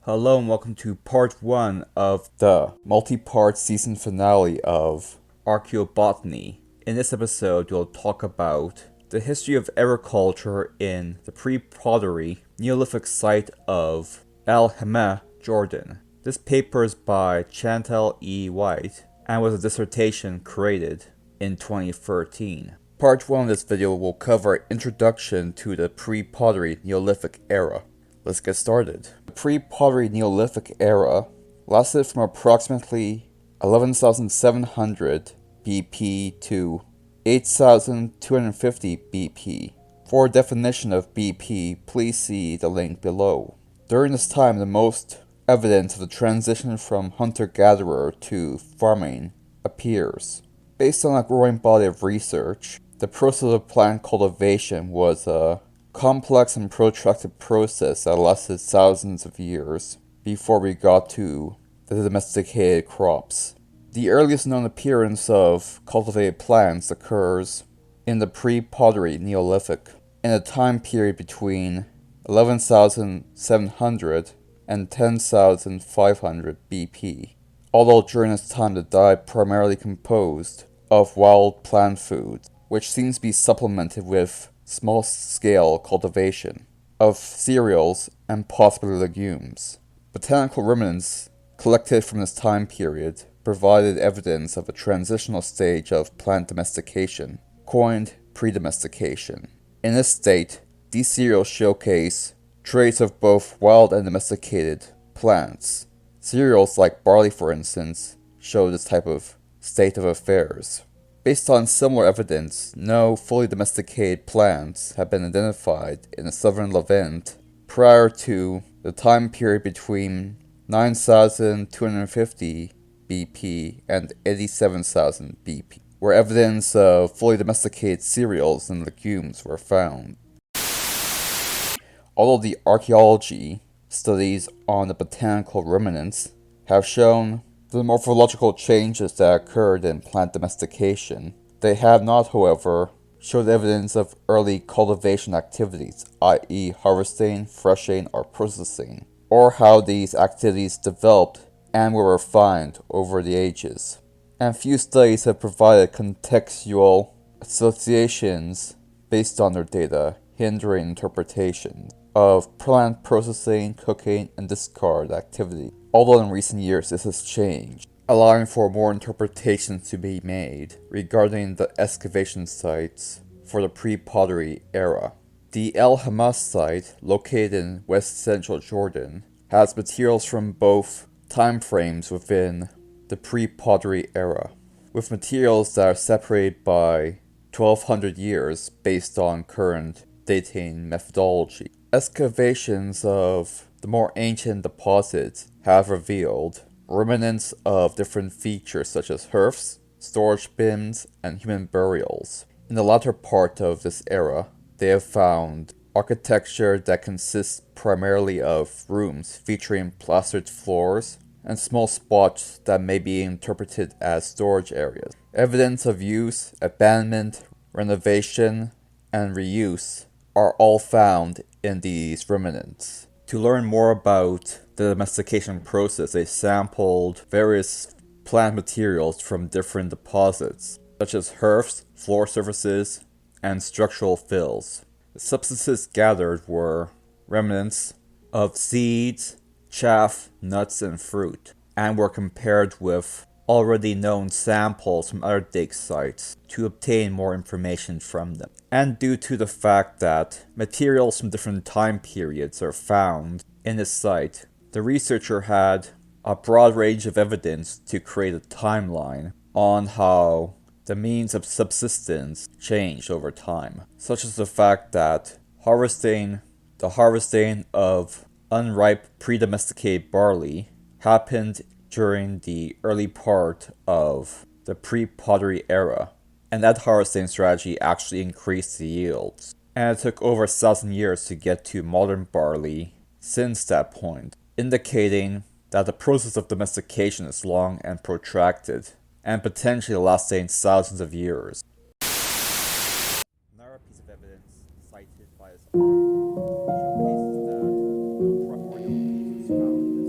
Hello and welcome to part 1 of the multi-part season finale of Archeobotany. In this episode, we'll talk about the history of agriculture in the pre-pottery Neolithic site of EL-HEMMEH, Jordan. This paper is by Chantal E. White and was a dissertation created in 2013. Part 1 of this video will cover introduction to the pre-pottery Neolithic era. Let's get started. The pre-pottery Neolithic era lasted from approximately 11,700 BP to 8,250 BP. For a definition of BP, please see the link below. During this time, the most evidence of the transition from hunter-gatherer to farming appears. Based on a growing body of research, the process of plant cultivation was a complex and protracted process that lasted thousands of years before we got to the domesticated crops. The earliest known appearance of cultivated plants occurs in the pre-pottery Neolithic, in a time period between 11,700 and 10,500 BP, although during this time the diet primarily composed of wild plant food, which seems to be supplemented with small-scale cultivation of cereals and possibly legumes. Botanical remnants collected from this time period provided evidence of a transitional stage of plant domestication, coined pre-domestication. In this state, these cereals showcase traits of both wild and domesticated plants. Cereals like barley, for instance, show this type of state of affairs. Based on similar evidence, no fully domesticated plants have been identified in the southern Levant prior to the time period between 9,250 BP and 87,000 BP, where evidence of fully domesticated cereals and legumes were found. Although the archaeology studies on the botanical remnants have shown the morphological changes that occurred in plant domestication, they have not, however, showed evidence of early cultivation activities, i.e. harvesting, threshing, or processing, or how these activities developed and were refined over the ages. And few studies have provided contextual associations based on their data, hindering interpretation of plant processing, cooking, and discard activity. Although in recent years this has changed, allowing for more interpretations to be made regarding the excavation sites for the pre-pottery era. The EL-HEMMEH site, located in west central Jordan, has materials from both time frames within the pre-pottery era, with materials that are separated by 1,200 years based on current dating methodology. Excavations of the more ancient deposits have revealed remnants of different features such as hearths, storage bins, and human burials. In the latter part of this era, they have found architecture that consists primarily of rooms featuring plastered floors and small spots that may be interpreted as storage areas. Evidence of use, abandonment, renovation, and reuse are all found in these remnants. To learn more about the domestication process, they sampled various plant materials from different deposits, such as hearths, floor surfaces, and structural fills. The substances gathered were remnants of seeds, chaff, nuts, and fruit, and were compared with already known samples from other dig sites to obtain more information from them. And due to the fact that materials from different time periods are found in this site, the researcher had a broad range of evidence to create a timeline on how the means of subsistence changed over time, such as the fact that the harvesting of unripe pre-domesticated barley happened during the early part of the pre-pottery era, and that harvesting strategy actually increased the yields. And it took over 1,000 years to get to modern barley since that point, indicating that the process of domestication is long and protracted, and potentially lasting thousands of years. Another piece of evidence cited by this article showcases that no primordial use was found in this